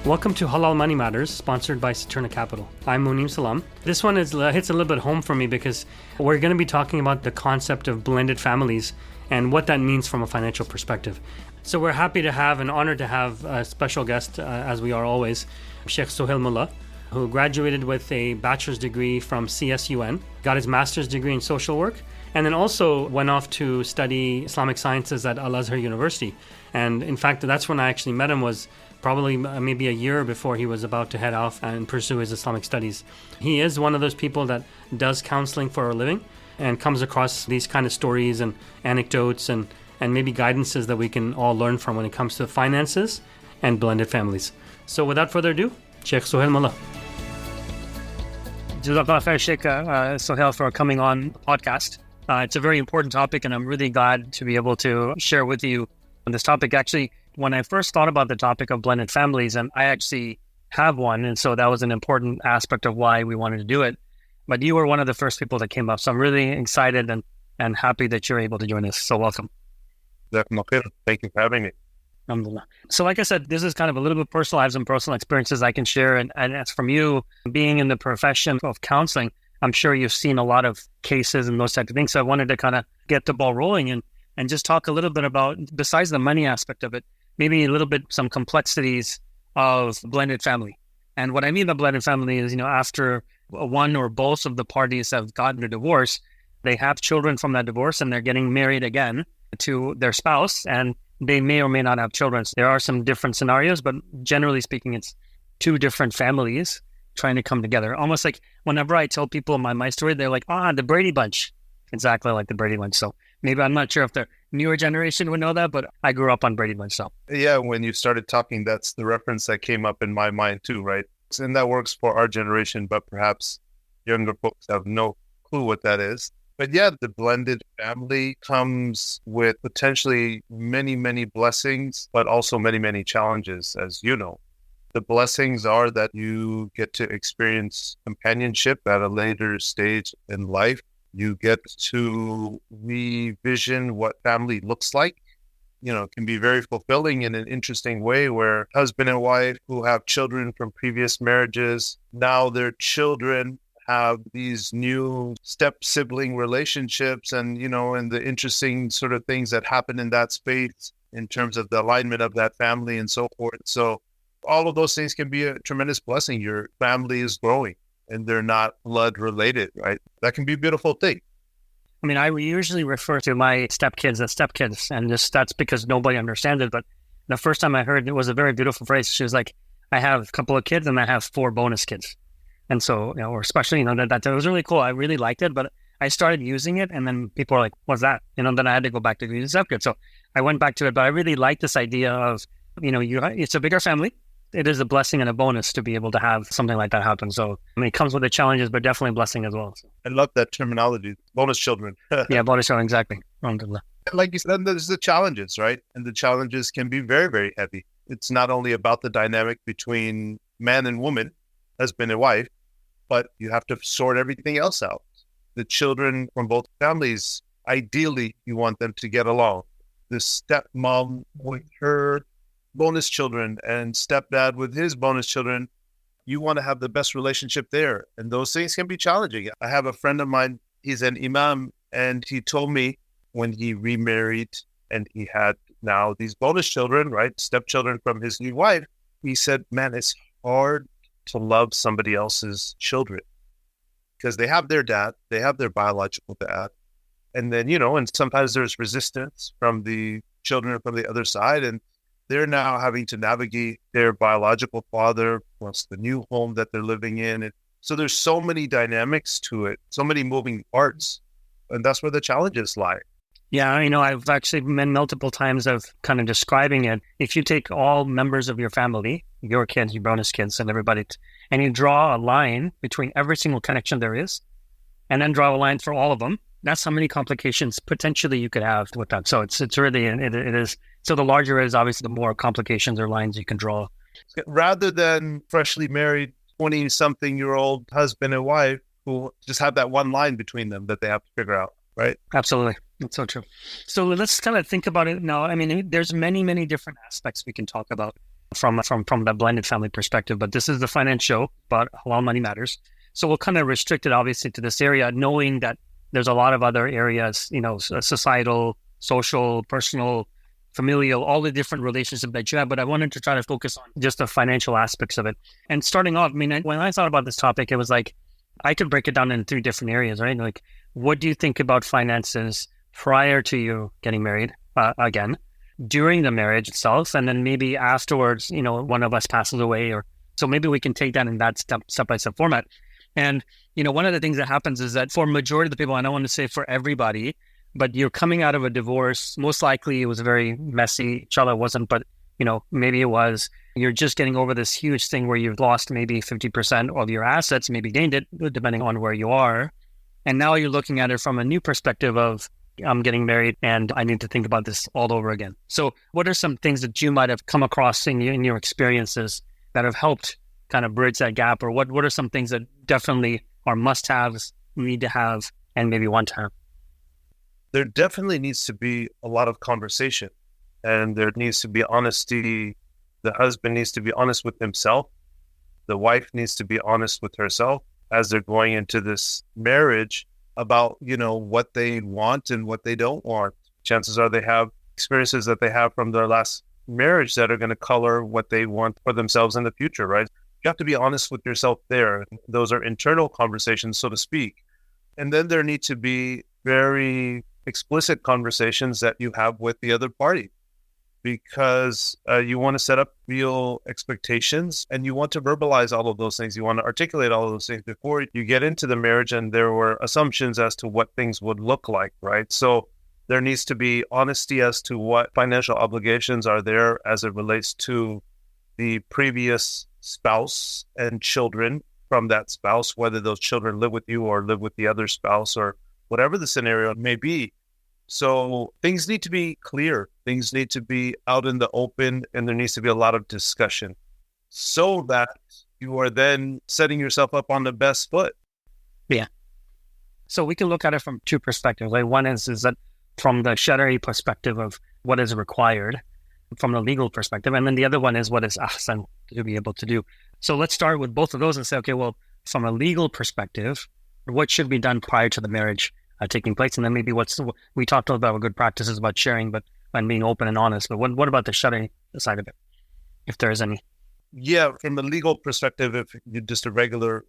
Welcome to Halal Money Matters, sponsored by Saturna Capital. I'm Munim Salam. This one hits a little bit home for me because we're going to be talking about the concept of blended families and what that means from a financial perspective. So we're happy to have and honored to have a special guest, as we are always, Shaykh Suhail Mulla, who graduated with a bachelor's degree from CSUN, got his master's degree in social work, and then also went off to study Islamic sciences at Al-Azhar University. And in fact, that's when I actually met him, was probably maybe a year before he was about to head off and pursue his Islamic studies. He is one of those people that does counseling for a living and comes across these kind of stories and anecdotes and maybe guidances that we can all learn from when it comes to finances and blended families. So without further ado, Shaykh Suhail Mulla. Jazakallah khair, Shaykh Suhail, for coming on the podcast. It's a very important topic, and I'm really glad to be able to share with you on this topic. Actually, when I first thought about the topic of blended families, and I actually have one, and so that was an important aspect of why we wanted to do it. But you were one of the first people that came up, so I'm really excited and happy that you're able to join us. So welcome. Thank you for having me. Alhamdulillah. So like I said, this is kind of a little bit personal. I have some personal experiences I can share. And as from you, being in the profession of counseling, I'm sure you've seen a lot of cases and those types of things. So I wanted to kind of get the ball rolling and just talk a little bit about, besides the money aspect of it, maybe a little bit some complexities of blended family. And what I mean by blended family is, after one or both of the parties have gotten a divorce, they have children from that divorce and they're getting married again to their spouse, and they may or may not have children. So there are some different scenarios, but generally speaking, it's two different families trying to come together. Almost like whenever I tell people my story, they're like, the Brady Bunch. Exactly like the Brady Bunch. So maybe I'm not sure if the newer generation would know that, but I grew up on Brady Bunch. So yeah, when you started talking, that's the reference that came up in my mind too, right? And that works for our generation, but perhaps younger folks have no clue what that is. But yeah, the blended family comes with potentially many, many blessings, but also many, many challenges, as you know. The blessings are that you get to experience companionship at a later stage in life. You get to revision what family looks like. It can be very fulfilling in an interesting way where husband and wife who have children from previous marriages, now their children have these new step-sibling relationships and the interesting sort of things that happen in that space in terms of the alignment of that family and so forth. So all of those things can be a tremendous blessing. Your family is growing and they're not blood related, right? That can be a beautiful thing. I mean, I usually refer to my stepkids as stepkids, and that's because nobody understands it. But the first time I heard it was a very beautiful phrase. She was like, I have a couple of kids and I have 4 bonus kids. And so, or especially, that was really cool. I really liked it, but I started using it and then people were like, what's that? Then I had to go back to using stepkids. So I went back to it, but I really like this idea of, it's a bigger family. It is a blessing and a bonus to be able to have something like that happen. So, it comes with the challenges, but definitely a blessing as well. So. I love that terminology, bonus children. Yeah, bonus children, exactly. Alhamdulillah. Like you said, there's the challenges, right? And the challenges can be very, very heavy. It's not only about the dynamic between man and woman, husband and wife, but you have to sort everything else out. The children from both families, ideally, you want them to get along. The stepmom with her bonus children and stepdad with his bonus children, you want to have the best relationship there. And those things can be challenging. I have a friend of mine, he's an imam, and he told me when he remarried and he had now these bonus children, right, stepchildren from his new wife, he said, man, it's hard to love somebody else's children because they have their dad, they have their biological dad. And then, and sometimes there's resistance from the children from the other side. And they're now having to navigate their biological father plus the new home that they're living in. And so there's so many dynamics to it, so many moving parts. And that's where the challenges lie. Yeah, I've actually been multiple times of kind of describing it. If you take all members of your family, your kids, your bonus kids, and everybody, and you draw a line between every single connection there is, and then draw a line for all of them, that's how many complications potentially you could have with that. So it's really, it is. So the larger it is, obviously, the more complications or lines you can draw. Rather than freshly married 20-something-year-old husband and wife who just have that one line between them that they have to figure out, right? Absolutely. That's so true. So let's kind of think about it now. I mean, there's many, many different aspects we can talk about from the blended family perspective. But this is the finance show about Halal Money Matters. So we'll kind of restrict it obviously to this area, knowing that there's a lot of other areas, societal, social, personal, familial, all the different relationships that you have. But I wanted to try to focus on just the financial aspects of it. And starting off, when I thought about this topic, it was like, I could break it down in 3 different areas, right? Like, what do you think about finances prior to you getting married, again, during the marriage itself, and then maybe afterwards, one of us passes away, or so maybe we can take that in that step-by-step format. And, one of the things that happens is that for majority of the people, I don't want to say for everybody, but you're coming out of a divorce. Most likely it was very messy. Inshallah, it wasn't, but, maybe it was. You're just getting over this huge thing where you've lost maybe 50% of your assets, maybe gained it, depending on where you are. And now you're looking at it from a new perspective of, I'm getting married and I need to think about this all over again. So what are some things that you might have come across in your experiences that have helped kind of bridge that gap? Or what are some things that definitely are must-haves, need to have, and maybe want to have? There definitely needs to be a lot of conversation, and there needs to be honesty. The husband needs to be honest with himself. The wife needs to be honest with herself as they're going into this marriage about, what they want and what they don't want. Chances are they have experiences that they have from their last marriage that are going to color what they want for themselves in the future, right? You have to be honest with yourself there. Those are internal conversations, so to speak. And then there need to be very explicit conversations that you have with the other party, because you want to set up real expectations and you want to verbalize all of those things. You want to articulate all of those things before you get into the marriage, and there were assumptions as to what things would look like, right? So there needs to be honesty as to what financial obligations are there as it relates to the previous spouse and children from that spouse, whether those children live with you or live with the other spouse or whatever the scenario may be. So things need to be clear. Things need to be out in the open, and there needs to be a lot of discussion so that you are then setting yourself up on the best foot. Yeah. So we can look at it from 2 perspectives. Like, one is that from the Shari'i perspective of what is required from the legal perspective. And then the other one is what is ahsan to be able to do. So let's start with both of those and say, okay, well, from a legal perspective, what should be done prior to the marriage taking place? And then maybe we talked about good practices about sharing, and being open and honest. But what about the Shari'i side of it, if there is any? Yeah, from the legal perspective, if you're just a regular,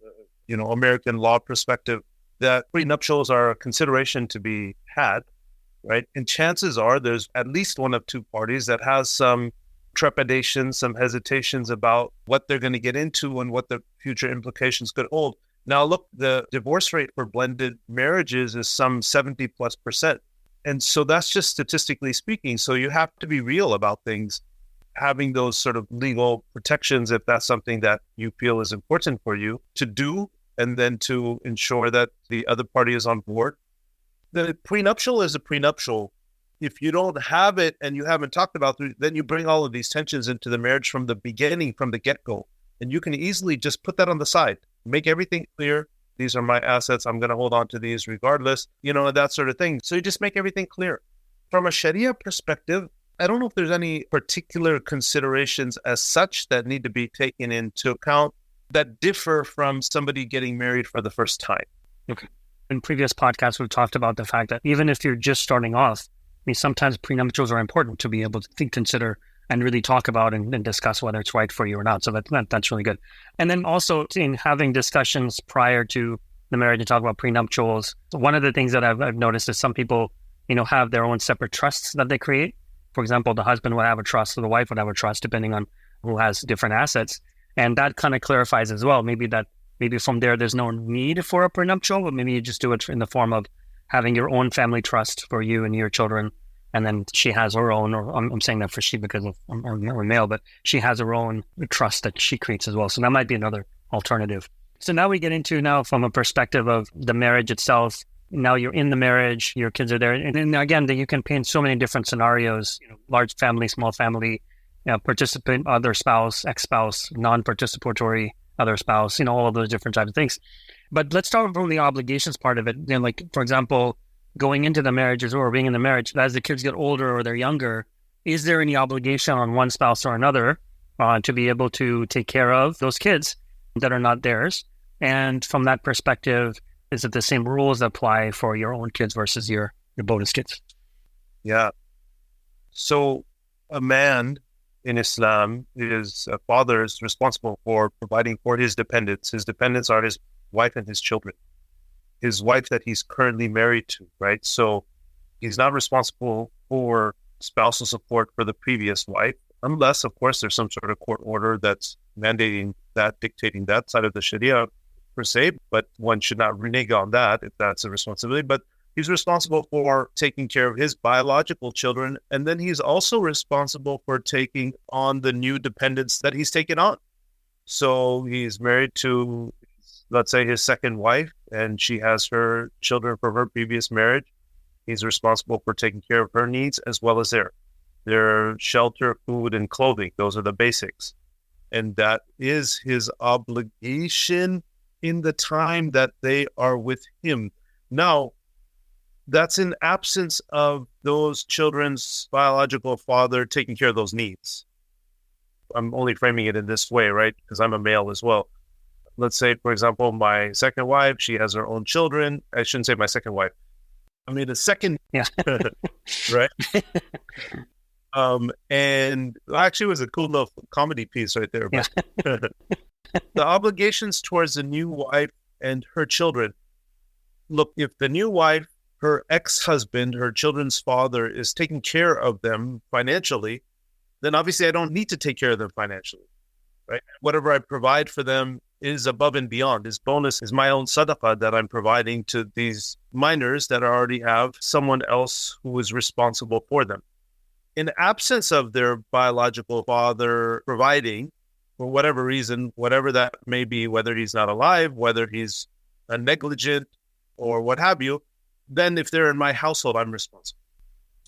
American law perspective, that prenuptials are a consideration to be had, right? And chances are there's at least one of 2 parties that has some trepidation, some hesitations about what they're going to get into and what the future implications could hold. Now, look, the divorce rate for blended marriages is some 70+%. And so that's just statistically speaking. So you have to be real about things, having those sort of legal protections if that's something that you feel is important for you to do, and then to ensure that the other party is on board. The prenuptial is a prenuptial. If you don't have it and you haven't talked about it, then you bring all of these tensions into the marriage from the beginning, from the get-go. And you can easily just put that on the side, make everything clear. These are my assets. I'm going to hold on to these regardless, and that sort of thing. So you just make everything clear. From a Sharia perspective, I don't know if there's any particular considerations as such that need to be taken into account that differ from somebody getting married for the first time. Okay. In previous podcasts, we've talked about the fact that even if you're just starting off, sometimes prenuptials are important to be able to consider and really talk about and discuss whether it's right for you or not. So that's really good. And then also in having discussions prior to the marriage and talk about prenuptials, one of the things that I've noticed is some people, have their own separate trusts that they create. For example, the husband would have a trust or the wife would have a trust, depending on who has different assets. And that kind of clarifies as well. Maybe from there's no need for a prenuptial, but maybe you just do it in the form of having your own family trust for you and your children. And then she has her own, or I'm saying that for she because I'm male, but she has her own trust that she creates as well. So that might be another alternative. So now we get into from a perspective of the marriage itself. Now you're in the marriage, your kids are there. And then again, you can paint so many different scenarios, large family, small family, participant, other spouse, ex-spouse, non-participatory, other spouse, all of those different types of things. But let's start from the obligations part of it. Like, for example, going into the marriages or being in the marriage, as the kids get older or they're younger, is there any obligation on one spouse or another to be able to take care of those kids that are not theirs. And from that perspective, is it the same rules that apply for your own kids versus your bonus kids? Yeah. So a man in Islam is a father is responsible for providing for his dependents. His dependents are his wife and his children. His wife that he's currently married to, right? So he's not responsible for spousal support for the previous wife, unless, of course, there's some sort of court order that's mandating that, dictating that side of the Sharia per se, but one should not renege on that if that's a responsibility. But he's responsible for taking care of his biological children, and then he's also responsible for taking on the new dependents that he's taken on. So he's married to, let's say, his second wife, and she has her children from her previous marriage. He's responsible for taking care of her needs as well as their shelter, food, and clothing. Those are the basics. And that is his obligation in the time that they are with him. Now, that's in absence of those children's biological father taking care of those needs. I'm only framing it in this way, right? Because I'm a male as well. Let's say, for example, my second wife, she has her own children. I shouldn't say my second wife. I mean, the second, yeah. Right? And actually it was a cool little comedy piece right there. But yeah. The obligations towards the new wife and her children. Look, if the new wife, her ex-husband, her children's father is taking care of them financially, then obviously I don't need to take care of them financially, right? Whatever I provide for them is above and beyond. This bonus is my own sadaqah that I'm providing to these minors that already have someone else who is responsible for them. In absence of their biological father providing, for whatever reason, whatever that may be, whether he's not alive, whether he's a negligent or what have you, then if they're in my household, I'm responsible.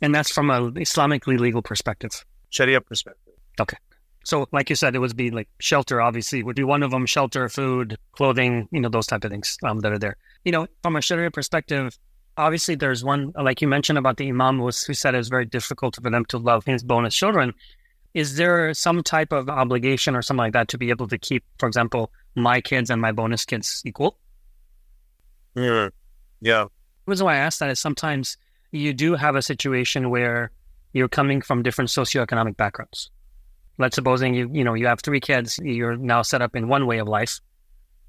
And that's from an Islamically legal perspective. Sharia perspective. Okay. So like you said, it would be like shelter, obviously, would be one of them, shelter, food, clothing, those type of things that are there. From a Sharia perspective, obviously there's one, like you mentioned about the Imam who said it was very difficult for them to love his bonus children. Is there some type of obligation or something like that to be able to keep, for example, my kids and my bonus kids equal? Yeah. The reason why I ask that is sometimes you do have a situation where you're coming from different socioeconomic backgrounds. Let's supposing you have 3 kids, you're now set up in one way of life.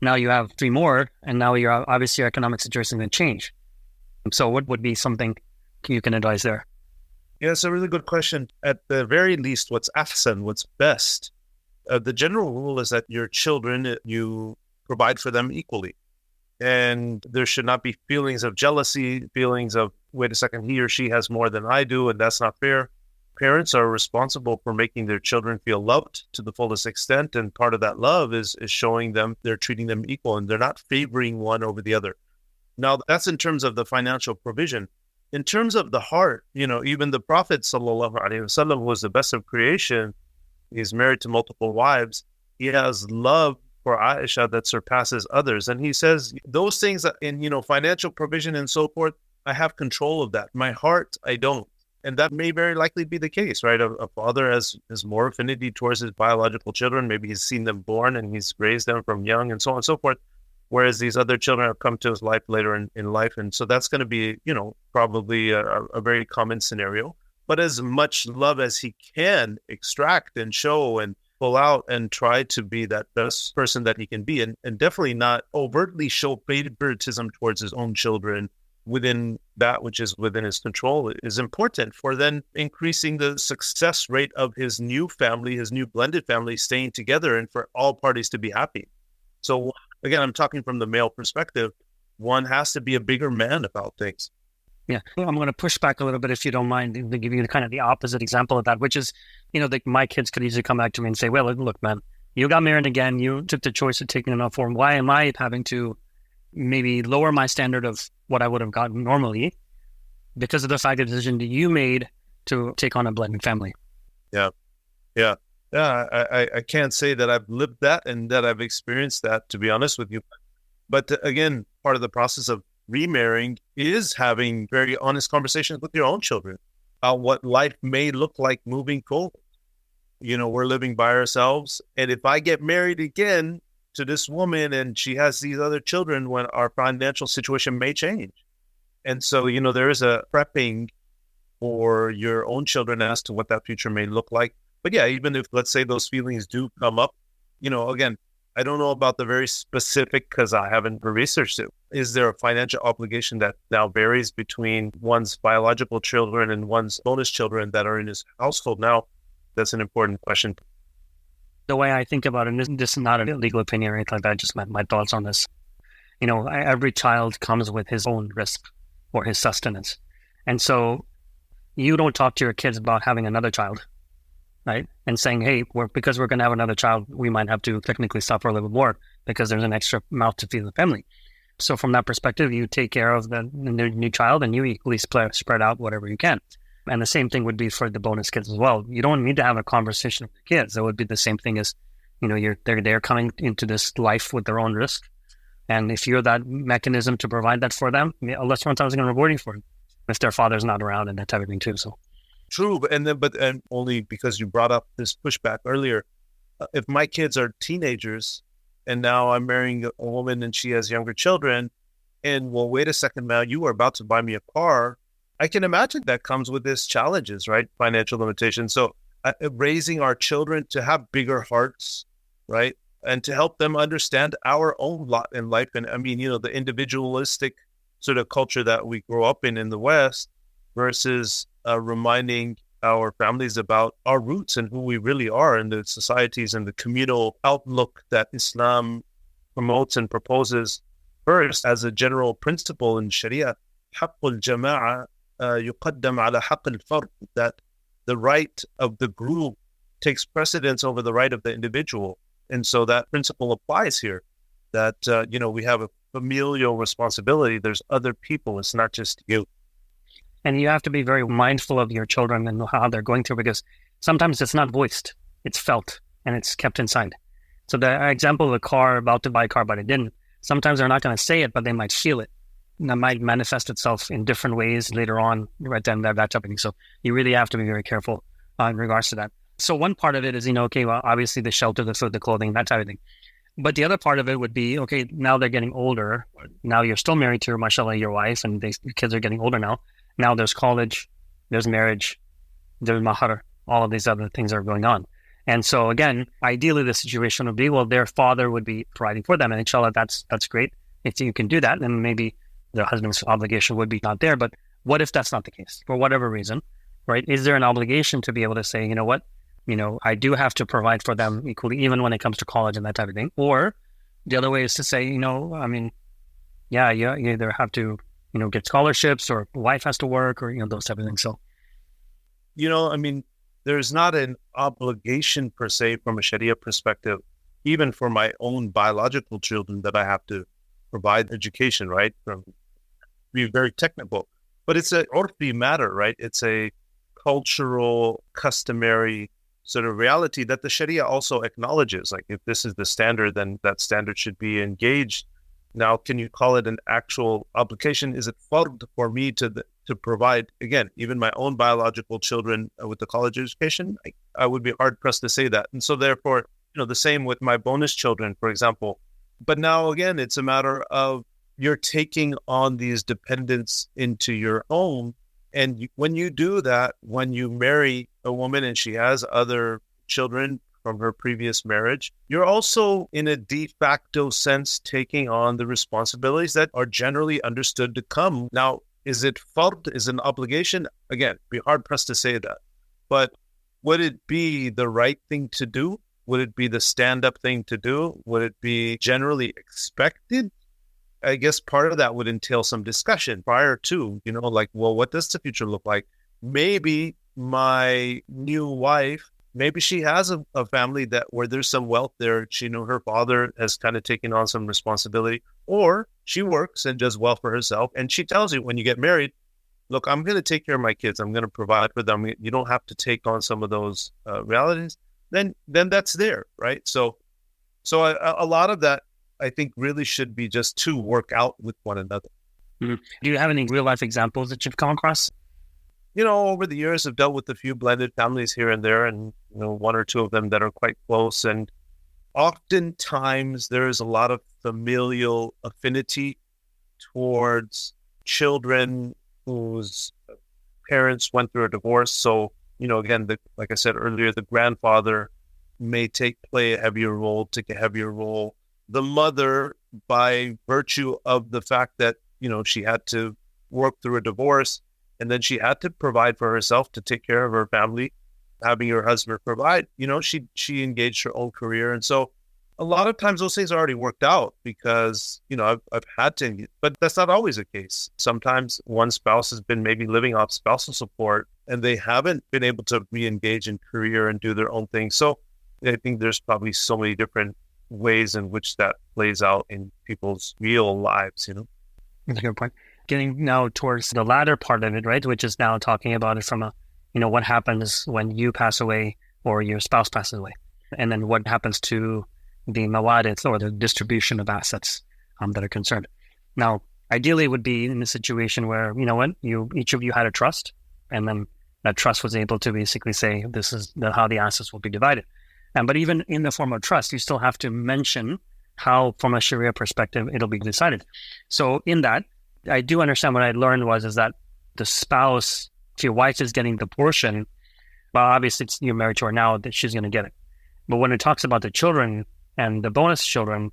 Now you have 3 more, and now your economic situation will change. So what would be something you can advise there? Yeah, it's a really good question. At the very least, what's ahsan, what's best, the general rule is that your children, you provide for them equally. And there should not be feelings of jealousy, feelings of, wait a second, he or she has more than I do, and that's not fair. Parents are responsible for making their children feel loved to the fullest extent. And part of that love is showing them they're treating them equal and they're not favoring one over the other. Now, that's in terms of the financial provision. In terms of the heart, even the Prophet ﷺ, who was the best of creation, he's married to multiple wives. He has love for Aisha that surpasses others. And he says those things that in, financial provision and so forth, I have control of that. My heart, I don't. And that may very likely be the case, right? A father has more affinity towards his biological children. Maybe he's seen them born and he's raised them from young and so on and so forth. Whereas these other children have come to his life later in life. And so that's going to be, probably a very common scenario. But as much love as he can extract and show and pull out and try to be that best person that he can be. And definitely not overtly show favoritism towards his own children within that which is within his control is important for then increasing the success rate of his new family, his new blended family staying together and for all parties to be happy. So again, I'm talking from the male perspective. One has to be a bigger man about things. Yeah, I'm going to push back a little bit if you don't mind, to give you kind of the opposite example of that, which is, my kids could easily come back to me and say, well, look, man, you got married again. You took the choice of taking enough form. Why am I having to maybe lower my standard of what I would have gotten normally because of the fact of the decision that you made to take on a blended family? Yeah. I can't say that I've lived that and that I've experienced that, to be honest with you. But again, part of the process of remarrying is having very honest conversations with your own children about what life may look like moving forward. we're living by ourselves. And if I get married again to this woman and she has these other children, when our financial situation may change. And so, there is a prepping for your own children as to what that future may look like. But yeah, even if, let's say, those feelings do come up, again, I don't know about the very specific because I haven't researched it. Is there a financial obligation that now varies between one's biological children and one's bonus children that are in his household? Now, that's an important question. The way I think about it, and this is not a legal opinion or anything like that, just my thoughts on this. Every child comes with his own risk or his sustenance. And so you don't talk to your kids about having another child, right? And saying, hey, because we're going to have another child, we might have to technically suffer a little bit more because there's an extra mouth to feed the family. So from that perspective, you take care of the new child and you equally spread out whatever you can. And the same thing would be for the bonus kids as well. You don't need to have a conversation with your kids. That would be the same thing as, they're coming into this life with their own risk. And if you're that mechanism to provide that for them, Allah subhanahu wa ta'ala is going to reward you for it if their father's not around and that type of thing too. So true, but only because you brought up this pushback earlier. If my kids are teenagers and now I'm marrying a woman and she has younger children, and well, wait a second, now you are about to buy me a car. I can imagine that comes with its challenges, right? Financial limitations. So raising our children to have bigger hearts, right? And to help them understand our own lot in life. And I mean, the individualistic sort of culture that we grow up in the West versus reminding our families about our roots and who we really are and the societies and the communal outlook that Islam promotes and proposes. First, as a general principle in Sharia, حق الجماعة يقدم على حق الفرد, that the right of the group takes precedence over the right of the individual. And so that principle applies here, that, we have a familial responsibility. There's other people. It's not just you. And you have to be very mindful of your children and how they're going through, because sometimes it's not voiced, it's felt, and it's kept inside. So the example of a car, about to buy a car, but it didn't. Sometimes they're not going to say it, but they might feel it. And that might manifest itself in different ways later on, right then, that type of thing. So you really have to be very careful in regards to that. So one part of it is, okay, well, obviously the shelter, the food, the clothing, that type of thing. But the other part of it would be, okay, now they're getting older. Now you're still married to, mashallah, your wife, and the kids are getting older now. Now there's college, there's marriage, there's mahar, all of these other things are going on. And so again, ideally the situation would be, well, their father would be providing for them. And inshallah, that's great. If you can do that, then maybe the husband's obligation would be not there. But what if that's not the case for whatever reason, right? Is there an obligation to be able to say, you know what, I do have to provide for them equally, even when it comes to college and that type of thing? Or the other way is to say, you either have to, get scholarships, or wife has to work, or, those type of things. So, there's not an obligation per se from a Sharia perspective, even for my own biological children, that I have to provide education, right? Be very technical, but it's a urfi matter, right? It's a cultural, customary sort of reality that the Sharia also acknowledges. Like, if this is the standard, then that standard should be engaged. Now, can you call it an actual obligation? Is it fard for me to provide, again, even my own biological children with the college education? I would be hard pressed to say that. And so therefore, the same with my bonus children, for example. But now, again, it's a matter of you're taking on these dependents into your home. And when you do that, when you marry a woman and she has other children from her previous marriage, you're also, in a de facto sense, taking on the responsibilities that are generally understood to come. Now, is it fard? Is it an obligation? Again, be hard pressed to say that. But would it be the right thing to do? Would it be the stand-up thing to do? Would it be generally expected? I guess part of that would entail some discussion prior to, well, what does the future look like? Maybe my new wife, maybe she has a family where there's some wealth there. She her father has kind of taken on some responsibility, or she works and does well for herself. And she tells you, when you get married, look, I'm going to take care of my kids. I'm going to provide for them. You don't have to take on some of those realities. Then that's there, right? So a lot of that, I think, really should be just to work out with one another. Mm-hmm. Do you have any real life examples that you've come across? Over the years, I've dealt with a few blended families here and there, and one or two of them that are quite close. And oftentimes, there is a lot of familial affinity towards children whose parents went through a divorce. So, again, like I said earlier, the grandfather may play a heavier role, take a heavier role. The mother, by virtue of the fact that, she had to work through a divorce, and then she had to provide for herself to take care of her family, having her husband provide, she engaged her own career. And so a lot of times those things are already worked out because, I've had to, but that's not always the case. Sometimes one spouse has been maybe living off spousal support and they haven't been able to re-engage in career and do their own thing. So I think there's probably so many different ways in which that plays out in people's real lives, That's a good point. Getting now towards the latter part of it, right? Which is now talking about it from what happens when you pass away or your spouse passes away. And then what happens to the mawadith or the distribution of assets that are concerned. Now, ideally it would be in a situation where, each of you had a trust, and then that trust was able to basically say, this is how the assets will be divided. But even in the form of trust, you still have to mention how, from a Sharia perspective, it'll be decided. So in that, I do understand what I learned is that the spouse, if your wife is getting the portion, well, obviously you're married to her now, that she's going to get it. But when it talks about the children and the bonus children,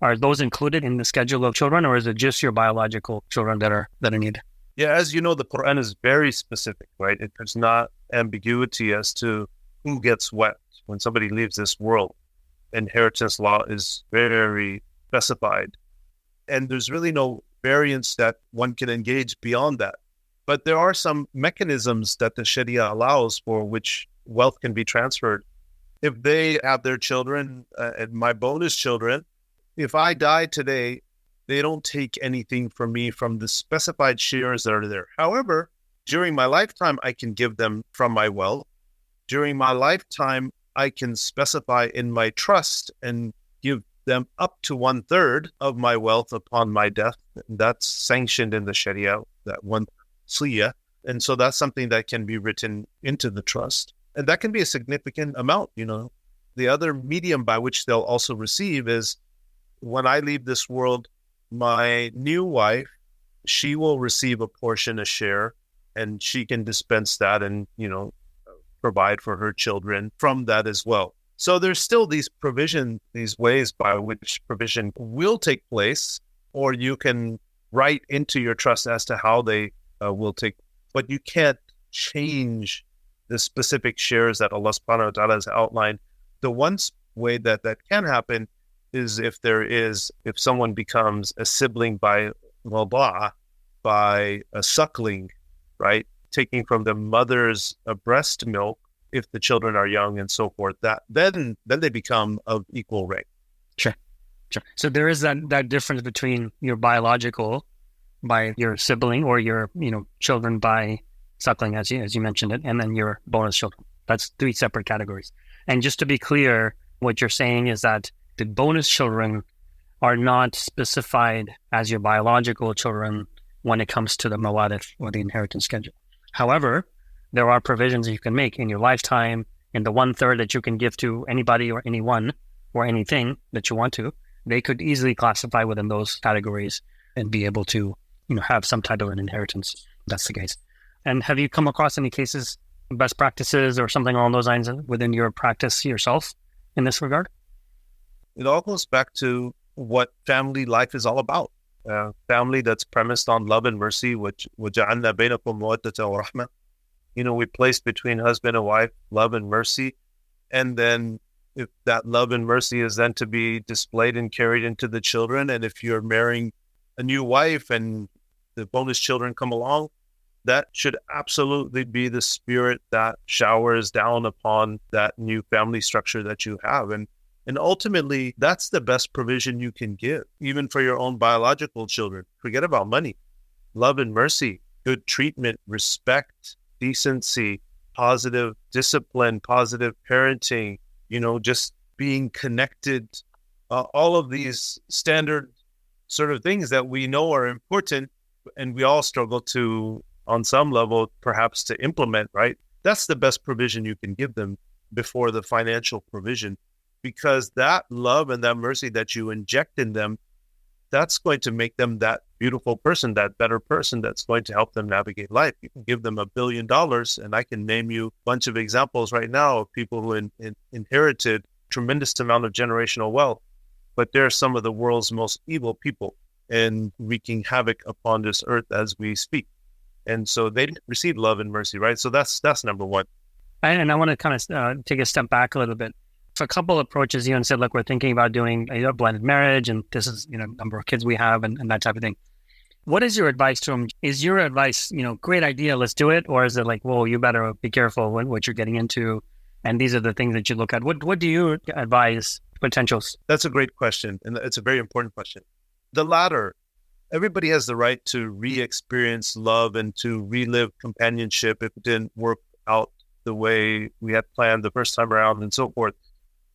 are those included in the schedule of children, or is it just your biological children that are needed? Yeah, as you know, the Quran is very specific, right? There's not ambiguity as to who gets what. When somebody leaves this world, inheritance law is very specified. And there's really no variance that one can engage beyond that. But there are some mechanisms that the Sharia allows for which wealth can be transferred. If they have their children, and my bonus children, if I die today, they don't take anything from me from the specified shares that are there. However, during my lifetime, I can give them from my wealth. During my lifetime, I can specify in my trust and give them up to 1/3 of my wealth upon my death. That's sanctioned in the Sharia, that one sliya. And so that's something that can be written into the trust. And that can be a significant amount, The other medium by which they'll also receive is when I leave this world, my new wife, she will receive a portion, a share, and she can dispense that and, provide for her children from that as well. So there's still these ways by which provision will take place, or you can write into your trust as to how they will take, but you can't change the specific shares that Allah subhanahu wa ta'ala has outlined. The one way that can happen is if someone becomes a sibling by rada'ah, by a suckling, right? Taking from the mother's breast milk, if the children are young and so forth, that then they become of equal rank. Sure. So there is that difference between your biological by your sibling or your children by suckling, as you mentioned it, and then your bonus children. That's 3 separate categories. And just to be clear, what you're saying is that the bonus children are not specified as your biological children when it comes to the mawadith or the inheritance schedule. However, there are provisions you can make in your lifetime, in the 1/3 that you can give to anybody or anyone or anything that you want to. They could easily classify within those categories and be able to, have some type of an inheritance. That's the case. And have you come across any cases, best practices or something along those lines within your practice yourself in this regard? It all goes back to what family life is all about. Family that's premised on love and mercy, which وَجَعَلْنَا بَيْنَكُمْ مَوَدَّةً وَرَحْمَةً. We place between husband and wife love and mercy. And then if that love and mercy is then to be displayed and carried into the children, and if you're marrying a new wife and the bonus children come along, that should absolutely be the spirit that showers down upon that new family structure that you have. And ultimately, that's the best provision you can give, even for your own biological children. Forget about money. Love and mercy, good treatment, respect, decency, positive discipline, positive parenting, just being connected, all of these standard sort of things that we know are important, and we all struggle to on some level, perhaps to implement, right? That's the best provision you can give them before the financial provision, because that love and that mercy that you inject in them, that's going to make them that beautiful person, that better person that's going to help them navigate life. You can give them $1 billion, and I can name you a bunch of examples right now of people who inherited tremendous amount of generational wealth, but they're some of the world's most evil people and wreaking havoc upon this earth as we speak. And so they didn't receive love and mercy, right? So that's number one. And I want to kind of take a step back a little bit. So a couple of approaches, and said, look, we're thinking about doing a blended marriage, and this is, number of kids we have and that type of thing. What is your advice to them? Is your advice, great idea, let's do it? Or is it like, whoa, you better be careful what you're getting into, and these are the things that you look at? What do you advise potentials? That's a great question, and it's a very important question. The latter, everybody has the right to re-experience love and to relive companionship if it didn't work out the way we had planned the first time around and so forth.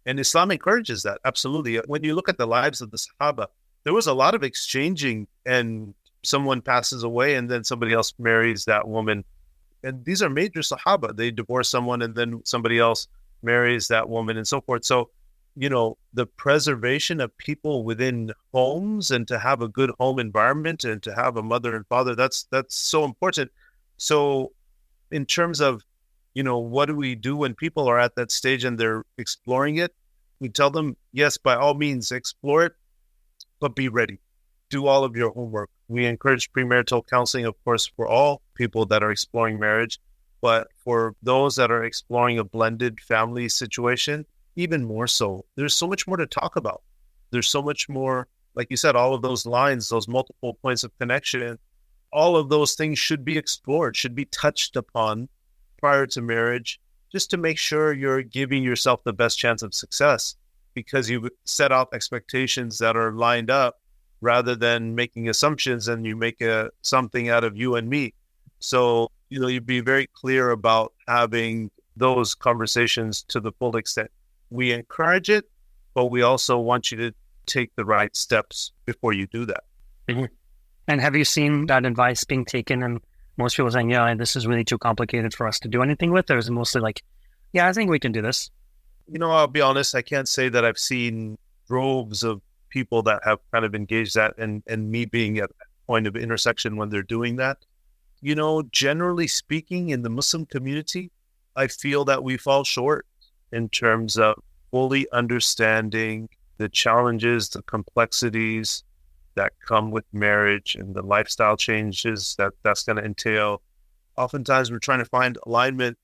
And Islam encourages that, absolutely. When you look at the lives of the Sahaba, there was a lot of exchanging, and someone passes away and then somebody else marries that woman. And these are major Sahaba. They divorce someone and then somebody else marries that woman and so forth. So, the preservation of people within homes and to have a good home environment and to have a mother and father, that's so important. So in terms of, what do we do when people are at that stage and they're exploring it? We tell them, yes, by all means, explore it, but be ready. Do all of your homework. We encourage premarital counseling, of course, for all people that are exploring marriage. But for those that are exploring a blended family situation, even more so. There's so much more to talk about. There's so much more, like you said, all of those lines, those multiple points of connection, all of those things should be explored, should be touched upon prior to marriage, just to make sure you're giving yourself the best chance of success, because you set out expectations that are lined up rather than making assumptions and you make something out of you and me. So, you'd be very clear about having those conversations to the full extent. We encourage it, but we also want you to take the right steps before you do that. Mm-hmm. And have you seen that advice being taken and most people saying, yeah, this is really too complicated for us to do anything with? Or is it mostly like, yeah, I think we can do this? I'll be honest, I can't say that I've seen droves of people that have kind of engaged that and me being at that point of intersection when they're doing that. Generally speaking, in the Muslim community, I feel that we fall short in terms of fully understanding the challenges, the complexities that come with marriage and the lifestyle changes that's going to entail. Oftentimes we're trying to find alignment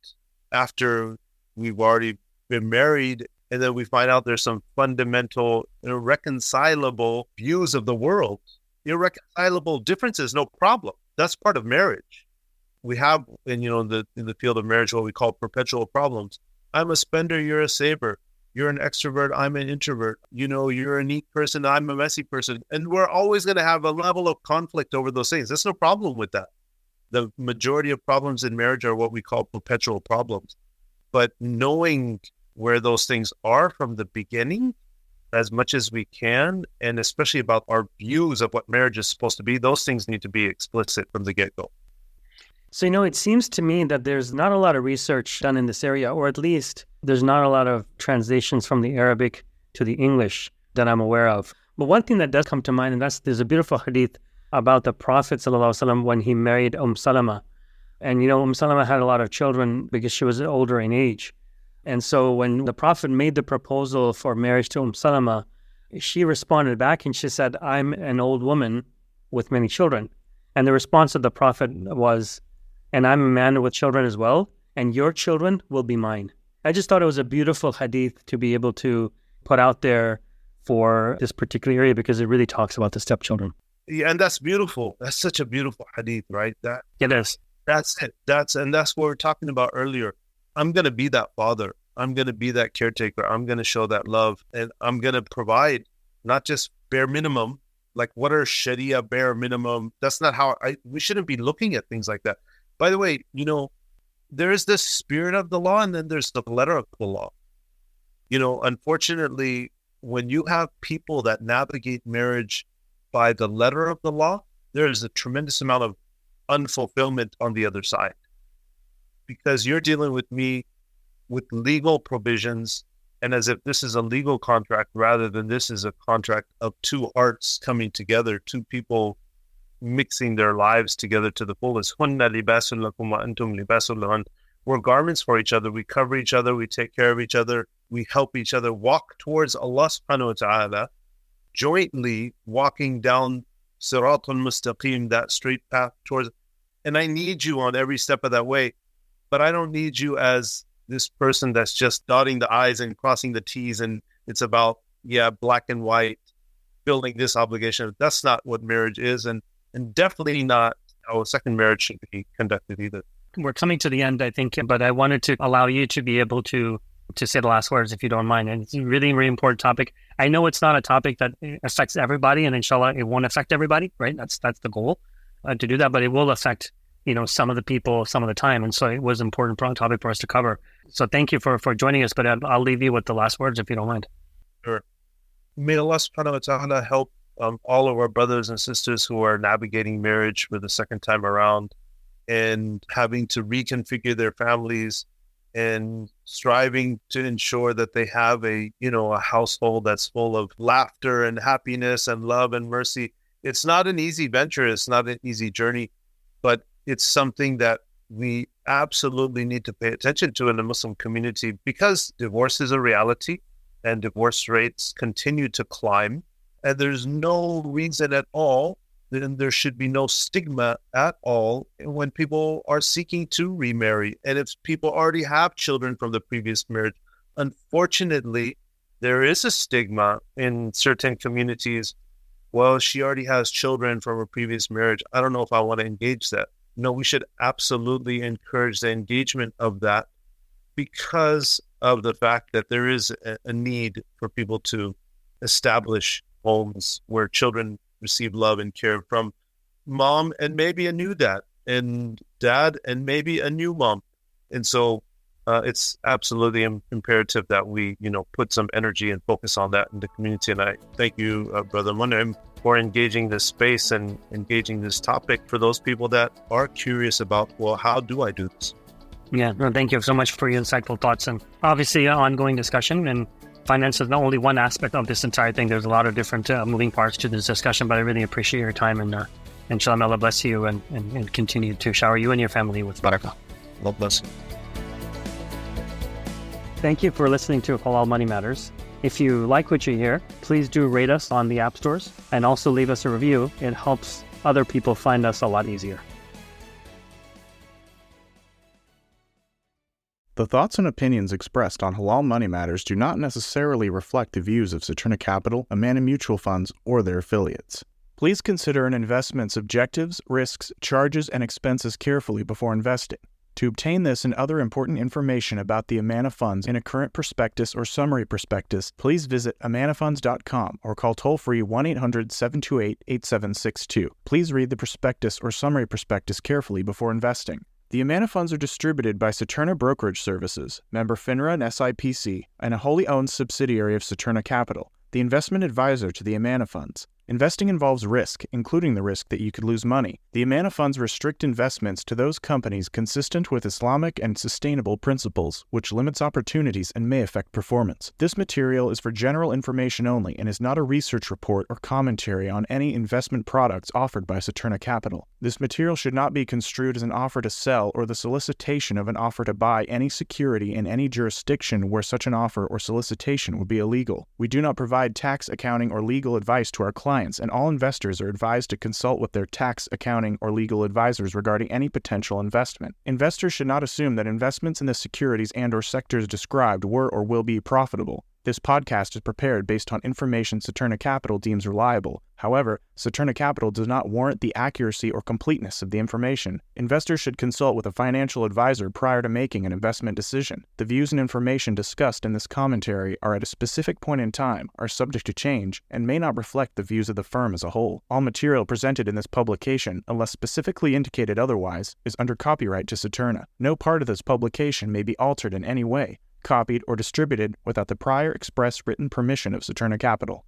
after we've already been married, and then we find out there's some fundamental irreconcilable views of the world. Irreconcilable differences, no problem. That's part of marriage. We have, in the field of marriage, what we call perpetual problems. I'm a spender, you're a saver. You're an extrovert, I'm an introvert. You're a neat person, I'm a messy person. And we're always going to have a level of conflict over those things. There's no problem with that. The majority of problems in marriage are what we call perpetual problems. But knowing where those things are from the beginning, as much as we can, and especially about our views of what marriage is supposed to be, those things need to be explicit from the get-go. So, it seems to me that there's not a lot of research done in this area, or at least there's not a lot of translations from the Arabic to the English that I'm aware of. But one thing that does come to mind, and there's a beautiful hadith about the Prophet ﷺ when he married Salama. And, Salama had a lot of children because she was older in age. And so when the Prophet made the proposal for marriage to Salama, she responded back and she said, I'm an old woman with many children. And the response of the Prophet was, and I'm a man with children as well, and your children will be mine. I just thought it was a beautiful hadith to be able to put out there for this particular area because it really talks about the stepchildren. Yeah, and that's beautiful. That's such a beautiful hadith, right? It is. That's it. That's what we were talking about earlier. I'm going to be that father. I'm going to be that caretaker. I'm going to show that love, and I'm going to provide not just bare minimum, like what are Sharia bare minimum? That's not how we shouldn't be looking at things like that. By the way, there is the spirit of the law and then there's the letter of the law. Unfortunately, when you have people that navigate marriage by the letter of the law, there is a tremendous amount of unfulfillment on the other side, because you're dealing with me with legal provisions, and as if this is a legal contract rather than this is a contract of two hearts coming together, two people mixing their lives together to the fullest. Hunna libasun lakum wa antum libasun lahun. We're garments for each other. We cover each other. We take care of each other. We help each other walk towards Allah subhanahu wa ta'ala, jointly walking down Siratul Mustaqim, that straight path towards. And I need you on every step of that way, but I don't need you as this person that's just dotting the I's and crossing the T's, and it's about, black and white, building this obligation. That's not what marriage is, and definitely not how a second marriage should be conducted either. We're coming to the end, I think, but I wanted to allow you to be able to say the last words, if you don't mind. And it's a really, really important topic. I know it's not a topic that affects everybody, and inshallah, it won't affect everybody, right? That's the goal, to do that, but it will affect, some of the people, some of the time. And so it was an important topic for us to cover. So thank you for joining us, but I'll leave you with the last words, if you don't mind. Sure. May Allah subhanahu wa ta'ala help all of our brothers and sisters who are navigating marriage for the second time around and having to reconfigure their families and striving to ensure that they have a household that's full of laughter and happiness and love and mercy. It's not an easy venture. It's not an easy journey, but it's something that we absolutely need to pay attention to in the Muslim community, because divorce is a reality and divorce rates continue to climb. And there's no reason at all, then there should be no stigma at all when people are seeking to remarry. And if people already have children from the previous marriage, unfortunately, there is a stigma in certain communities. Well, she already has children from her previous marriage. I don't know if I want to engage that. No, we should absolutely encourage the engagement of that, because of the fact that there is a need for people to establish homes where children receive love and care from mom and maybe a new dad, and dad and maybe a new mom. And so it's absolutely imperative that we, put some energy and focus on that in the community. And I thank you, Brother Munim, for engaging this space and engaging this topic for those people that are curious about, well, how do I do this? Yeah, no, thank you so much for your insightful thoughts, and obviously an ongoing discussion. And finance is not only one aspect of this entire thing. There's a lot of different moving parts to this discussion, but I really appreciate your time, and inshallah, Allah bless you and continue to shower you and your family with barakah. Allah bless you. Thank you for listening to Halal Money Matters. If you like what you hear, please do rate us on the app stores and also leave us a review. It helps other people find us a lot easier. The thoughts and opinions expressed on Halal Money Matters do not necessarily reflect the views of Saturna Capital, Amana Mutual Funds, or their affiliates. Please consider an investment's objectives, risks, charges, and expenses carefully before investing. To obtain this and other important information about the Amana Funds in a current prospectus or summary prospectus, please visit amanafunds.com or call toll-free 1-800-728-8762. Please read the prospectus or summary prospectus carefully before investing. The Amana Funds are distributed by Saturna Brokerage Services, member FINRA and SIPC, and a wholly owned subsidiary of Saturna Capital, the investment advisor to the Amana Funds. Investing involves risk, including the risk that you could lose money. The Amana Funds restrict investments to those companies consistent with Islamic and sustainable principles, which limits opportunities and may affect performance. This material is for general information only and is not a research report or commentary on any investment products offered by Saturna Capital. This material should not be construed as an offer to sell or the solicitation of an offer to buy any security in any jurisdiction where such an offer or solicitation would be illegal. We do not provide tax, accounting, or legal advice to our clients, and all investors are advised to consult with their tax, accounting, or legal advisors regarding any potential investment. Investors should not assume that investments in the securities and/or sectors described were or will be profitable. This podcast is prepared based on information Saturna Capital deems reliable. However, Saturna Capital does not warrant the accuracy or completeness of the information. Investors should consult with a financial advisor prior to making an investment decision. The views and information discussed in this commentary are at a specific point in time, are subject to change, and may not reflect the views of the firm as a whole. All material presented in this publication, unless specifically indicated otherwise, is under copyright to Saturna. No part of this publication may be altered in any way, copied, or distributed without the prior express written permission of Saturna Capital.